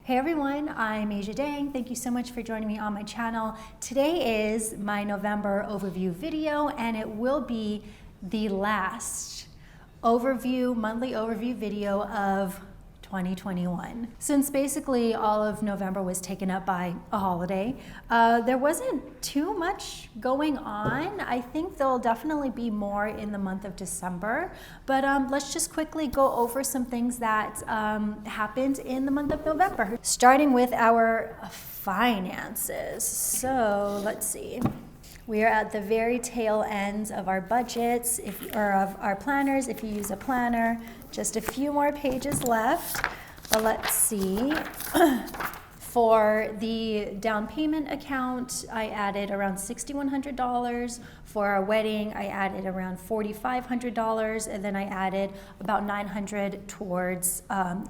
Hey everyone, I'm Asia Dang. Thank you so much for joining me on my channel. Today is my November overview video, and it will be the last monthly overview video of 2021. Since basically all of November was taken up by a holiday, there wasn't too much going on. I think there'll definitely be more in the month of December, but let's just quickly go over some things that happened in the month of November, starting with our finances. So let's see. We are at the very tail ends of our budgets, or of our planners. If you use a planner, just a few more pages left. But let's see. For the down payment account, I added around $6,100. For our wedding, I added around $4,500, and then I added about $900 towards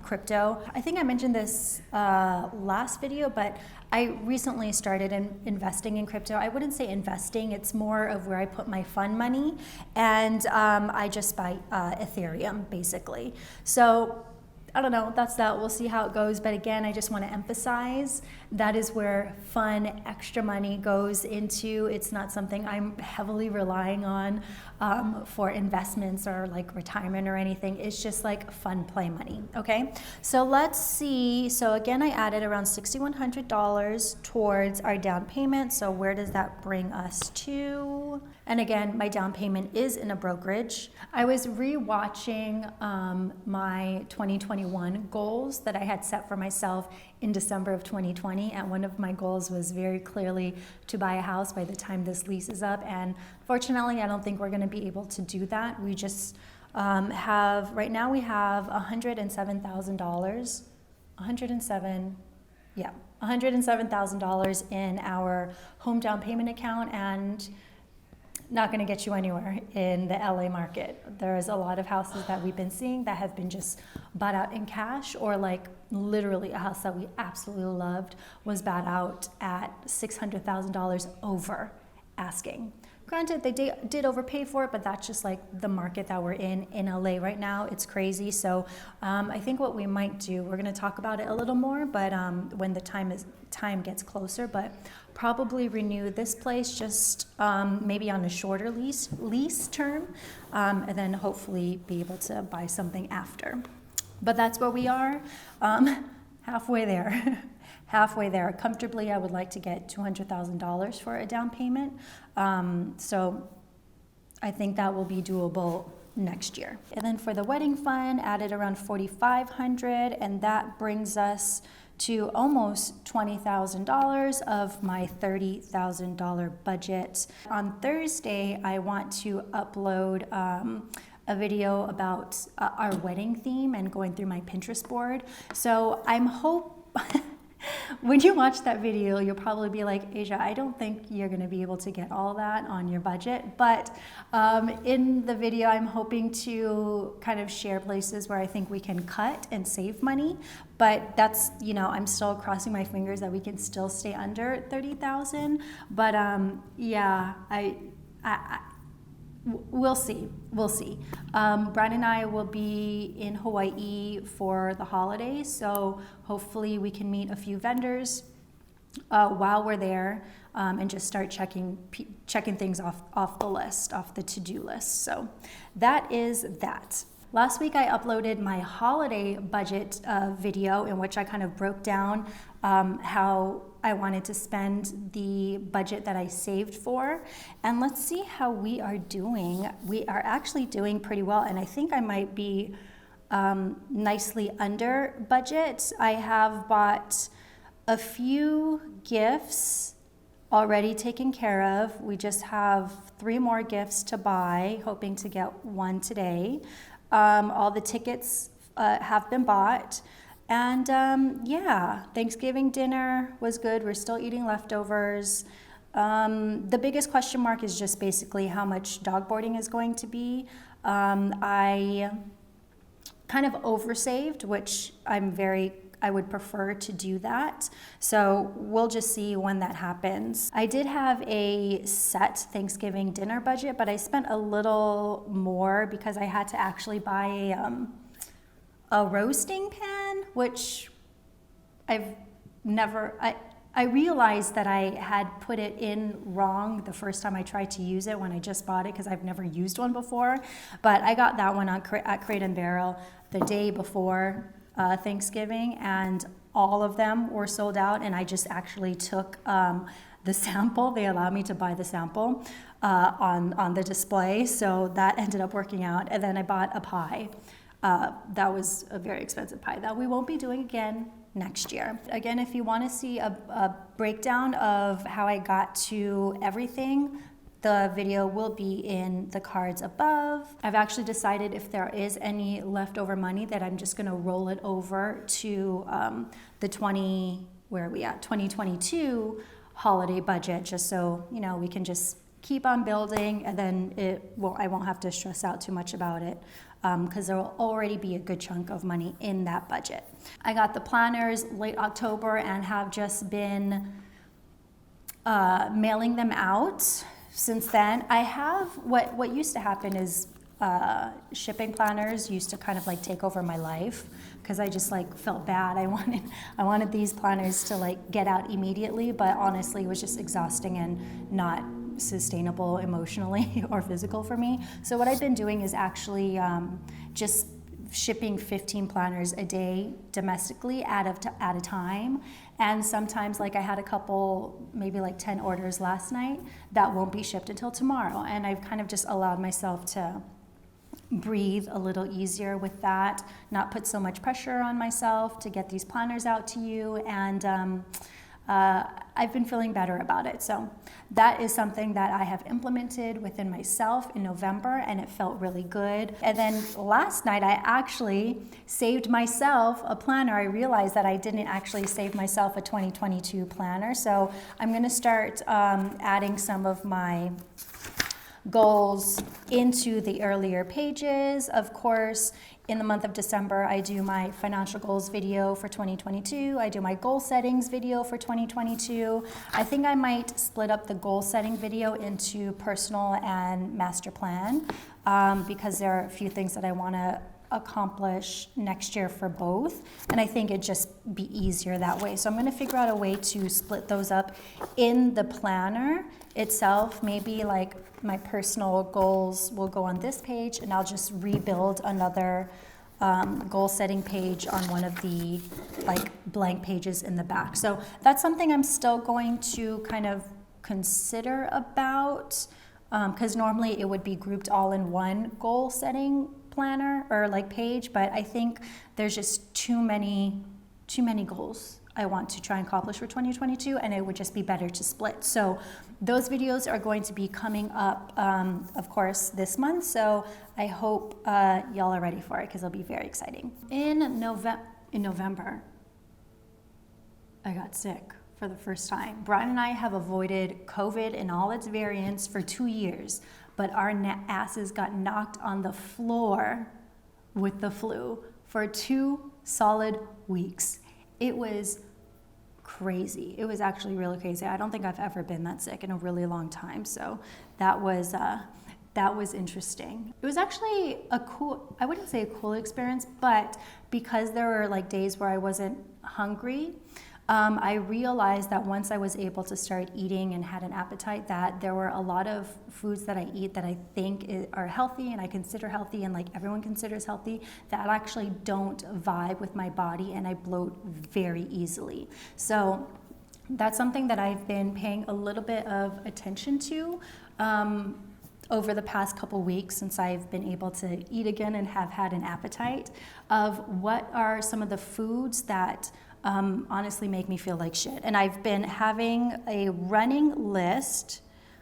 crypto. I think I mentioned this last video, but I recently started investing in crypto. I wouldn't say investing, it's more of where I put my fund money, and I just buy Ethereum, basically. So I don't know, that's that. We'll see how it goes. But again, I just want to emphasize that is where fun, extra money goes into. It's not something I'm heavily relying on for investments or like retirement or anything. It's just like fun play money, okay? So let's see. So again, I added around $6,100 towards our down payment. So where does that bring us to? And again, my down payment is in a brokerage. I was rewatching my 2021 goals that I had set for myself in December of 2020, and one of my goals was very clearly to buy a house by the time this lease is up, and fortunately I don't think we're going to be able to do that. We just right now we have $107,000 $107,000 in our home down payment account, and not going to get you anywhere in the LA market. There's a lot of houses that we've been seeing that have been just bought out in cash, or like literally a house that we absolutely loved was bought out at $600,000 over asking. Granted, they did overpay for it, but that's just like the market that we're in LA right now. It's crazy. So I think what we might do, we're going to talk about it a little more, but when the time gets closer, but probably renew this place just maybe on a shorter lease term, and then hopefully be able to buy something after. But that's where we are, halfway there. Halfway there. Comfortably, I would like to get $200,000 for a down payment. So I think that will be doable next year. And then for the wedding fund, added around $4,500, and that brings us to almost $20,000 of my $30,000 budget. On Thursday, I want to upload a video about our wedding theme and going through my Pinterest board. So when you watch that video, you'll probably be like, Asia, I don't think you're going to be able to get all that on your budget. But in the video, I'm hoping to kind of share places where I think we can cut and save money. But that's, I'm still crossing my fingers that we can still stay under 30,000. But yeah, we'll see. Brian and I will be in Hawaii for the holidays, so hopefully we can meet a few vendors while we're there, and just start checking things off the list, off the to-do list. So that is that. Last week I uploaded my holiday budget video, in which I kind of broke down how I wanted to spend the budget that I saved for. And let's see how we are doing. We are actually doing pretty well, and I think I might be nicely under budget. I have bought a few gifts already taken care of. We just have 3 more gifts to buy, hoping to get one today. All the tickets have been bought. And yeah, Thanksgiving dinner was good. We're still eating leftovers. The biggest question mark is just basically how much dog boarding is going to be. I kind of oversaved, which I would prefer to do that. So we'll just see when that happens. I did have a set Thanksgiving dinner budget, but I spent a little more because I had to actually buy a roasting pan, which I've never, I realized that I had put it in wrong the first time I tried to use it when I just bought it, because I've never used one before. But I got that one at Crate and Barrel the day before Thanksgiving, and all of them were sold out. And I just actually took the sample. They allowed me to buy the sample on the display, so that ended up working out. And then I bought a pie. That was a very expensive pie that we won't be doing again next year. Again, if you want to see a breakdown of how I got to everything, the video will be in the cards above. I've actually decided if there is any leftover money that I'm just going to roll it over to the 2022 holiday budget, just so we can just keep on building, and then I won't have to stress out too much about it, because there will already be a good chunk of money in that budget. I got the planners late October and have just been mailing them out since then. I have, what used to happen is shipping planners used to kind of like take over my life, because I just like felt bad. I wanted these planners to like get out immediately, but honestly it was just exhausting and not sustainable emotionally or physical for me. So what I've been doing is actually just shipping 15 planners a day domestically at a time. And sometimes, like I had a couple, maybe like 10 orders last night that won't be shipped until tomorrow. And I've kind of just allowed myself to breathe a little easier with that, not put so much pressure on myself to get these planners out to you. And I've been feeling better about it. So that is something that I have implemented within myself in November, and it felt really good. And then last night I actually saved myself a planner. I realized that I didn't actually save myself a 2022 planner. So I'm gonna start adding some of my goals into the earlier pages. Of course, in the month of December, I do my financial goals video for 2022. I do my goal settings video for 2022. I think I might split up the goal setting video into personal and master plan, because there are a few things that I want to accomplish next year for both, and I think it'd just be easier that way. So I'm going to figure out a way to split those up in the planner itself. Maybe like my personal goals will go on this page, and I'll just rebuild another goal setting page on one of the like blank pages in the back. So that's something I'm still going to kind of consider about, because normally it would be grouped all in one goal setting planner or like page, but I think there's just too many goals I want to try and accomplish for 2022, and it would just be better to split. So those videos are going to be coming up, of course, this month. So I hope y'all are ready for it, because it'll be very exciting. In November, I got sick for the first time. Brian and I have avoided COVID and all its variants for 2 years, but our asses got knocked on the floor with the flu for 2 solid weeks. It was crazy. It was actually really crazy. I don't think I've ever been that sick in a really long time. So that was interesting. It was actually a cool, I wouldn't say a cool experience, but because there were like days where I wasn't hungry, I realized that once I was able to start eating and had an appetite, that there were a lot of foods that I eat that I think are healthy and I consider healthy and like everyone considers healthy, that actually don't vibe with my body, and I bloat very easily. So that's something that I've been paying a little bit of attention to over the past couple weeks, since I've been able to eat again and have had an appetite, of what are some of the foods that honestly make me feel like shit. And I've been having a running list.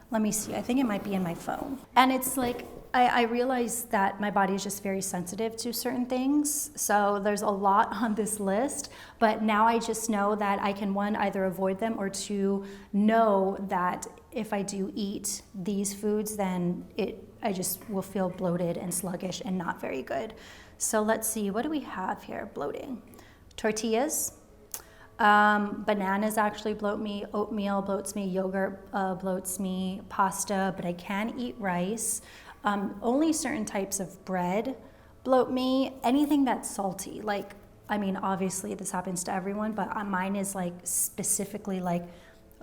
Let me see, I think it might be in my phone. And it's like, I realize that my body is just very sensitive to certain things. So there's a lot on this list, but now I just know that I can, one, either avoid them, or two, know that if I do eat these foods, then I just will feel bloated and sluggish and not very good. So let's see, what do we have here? Bloating. Tortillas. Bananas actually bloat me, oatmeal bloats me, yogurt bloats me, pasta, but I can eat rice. Only certain types of bread bloat me. Anything that's salty, like I mean, obviously this happens to everyone, but mine is like specifically like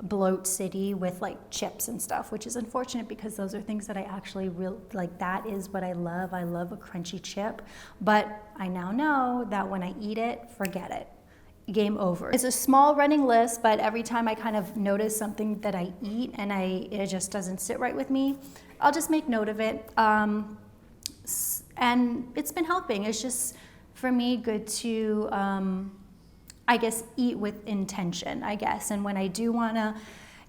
bloat city with like chips and stuff, which is unfortunate because those are things that I actually really like. That is what I love. I love a crunchy chip, but I now know that when I eat it, forget it. Game over. It's a small running list, but every time I kind of notice something that I eat and it just doesn't sit right with me, I'll just make note of it. And it's been helping. It's just, for me, good to, I guess, eat with intention, I guess. And when I do want to,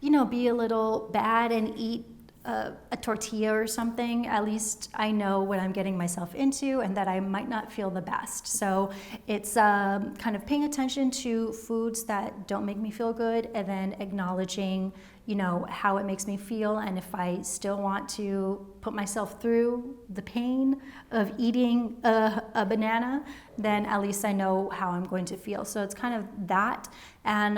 you know, be a little bad and eat a tortilla or something, at least I know what I'm getting myself into and that I might not feel the best. So it's kind of paying attention to foods that don't make me feel good, and then acknowledging, you know, how it makes me feel. And if I still want to put myself through the pain of eating a banana, then at least I know how I'm going to feel. So it's kind of that. And,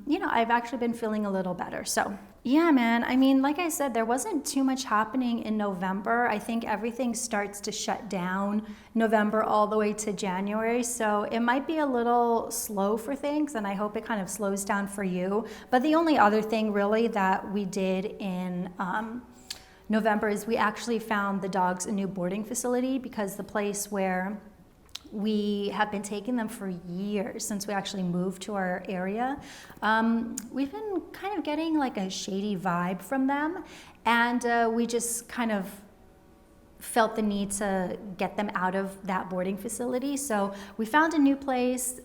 you know, I've actually been feeling a little better. So yeah, man, I mean, like I said, there wasn't too much happening in November. I think everything starts to shut down November all the way to January. So it might be a little slow for things, and I hope it kind of slows down for you. But the only other thing really that we did in November is we actually found the dogs a new boarding facility, because the place where we have been taking them for years, since we actually moved to our area, we've been kind of getting like a shady vibe from them, and we just kind of felt the need to get them out of that boarding facility. So we found a new place.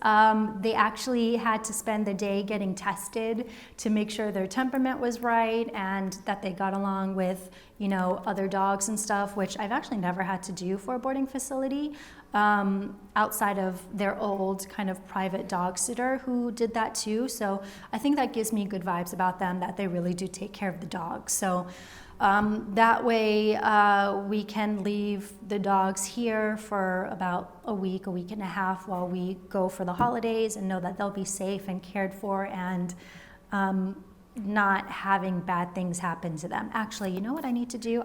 They actually had to spend the day getting tested to make sure their temperament was right and that they got along with, you know, other dogs and stuff, which I've actually never had to do for a boarding facility, outside of their old kind of private dog sitter who did that too. So I think that gives me good vibes about them, that they really do take care of the dogs. So that way we can leave the dogs here for about a week and a half while we go for the holidays, and know that they'll be safe and cared for, and not having bad things happen to them. Actually, you know what I need to do?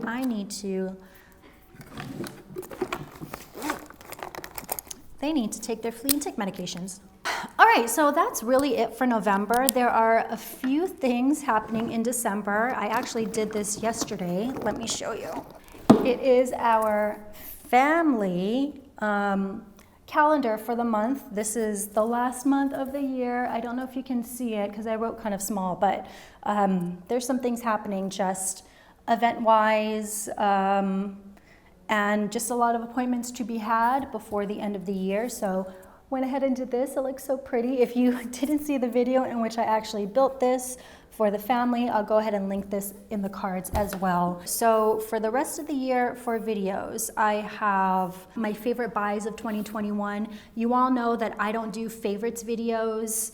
They need to take their flea and tick medications. All right, so that's really it for November. There are a few things happening in December. I actually did this yesterday. Let me show you. It is our family calendar for the month. This is the last month of the year. I don't know if you can see it because I wrote kind of small, but there's some things happening just event-wise, and just a lot of appointments to be had before the end of the year. So went ahead and did this. It looks so pretty. If you didn't see the video in which I actually built this for the family, I'll go ahead and link this in the cards as well. So for the rest of the year for videos, I have my favorite buys of 2021. You all know that I don't do favorites videos,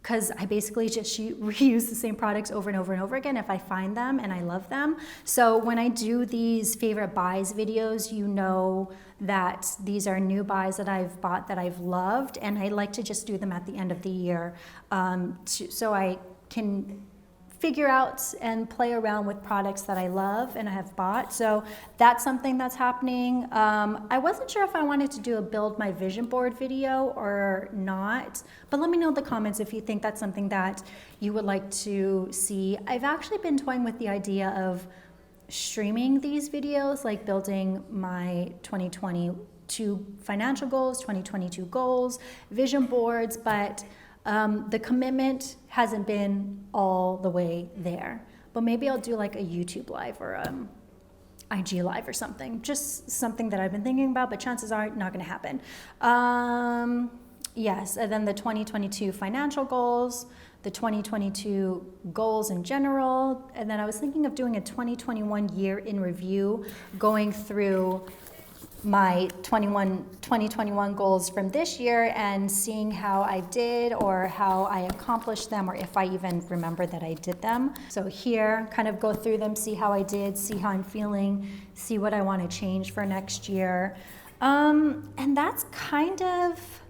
because I basically just reuse the same products over and over and over again if I find them and I love them. So when I do these favorite buys videos, you know that these are new buys that I've bought that I've loved, and I like to just do them at the end of the year, so I can figure out and play around with products that I love and I have bought. So that's something that's happening. I wasn't sure if I wanted to do a build my vision board video or not, but let me know in the comments if you think that's something that you would like to see. I've actually been toying with the idea of streaming these videos, like building my 2022 financial goals, 2022 goals, vision boards, but the commitment hasn't been all the way there. But maybe I'll do like a YouTube live or IG live or something. Just something that I've been thinking about, but chances are not going to happen. Yes, and then the 2022 financial goals, the 2022 goals in general, and then I was thinking of doing a 2021 year in review, going through my 2021 goals from this year and seeing how I did or how I accomplished them, or if I even remember that I did them. So here, kind of go through them, see how I did, see how I'm feeling, see what I want to change for next year. And that's kind of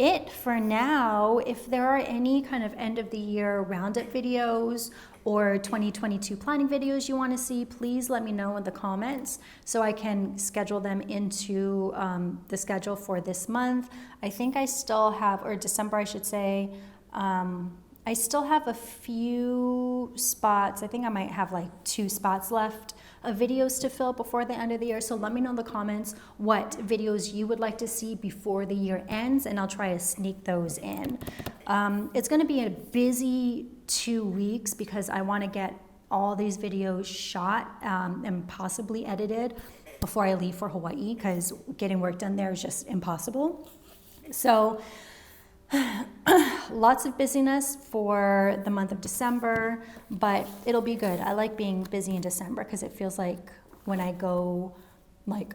it for now. If there are any kind of end of the year roundup videos or 2022 planning videos you want to see, please let me know in the comments so I can schedule them into the schedule for this month. I think I still have, or December I should say, I still have a few spots. I think I might have like 2 spots left of videos to fill before the end of the year. So let me know in the comments what videos you would like to see before the year ends, and I'll try to sneak those in. It's gonna be a busy 2 weeks because I wanna get all these videos shot and possibly edited before I leave for Hawaii, because getting work done there is just impossible. So lots of busyness for the month of December, but it'll be good. I like being busy in December because it feels like when I go like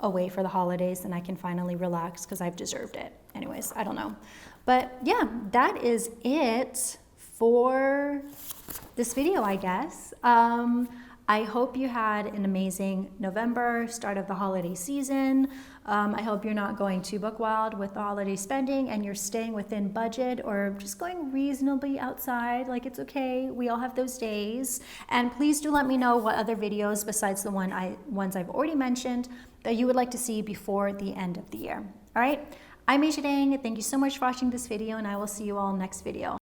away for the holidays, then I can finally relax because I've deserved it. Anyways, I don't know. But yeah, that is it for this video, I guess. I hope you had an amazing November, start of the holiday season. I hope you're not going too buck wild with the holiday spending and you're staying within budget or just going reasonably outside. Like, it's okay. We all have those days. And please do let me know what other videos besides the ones I've already mentioned that you would like to see before the end of the year. All right. I'm Asia Dang. Thank you so much for watching this video, and I will see you all next video.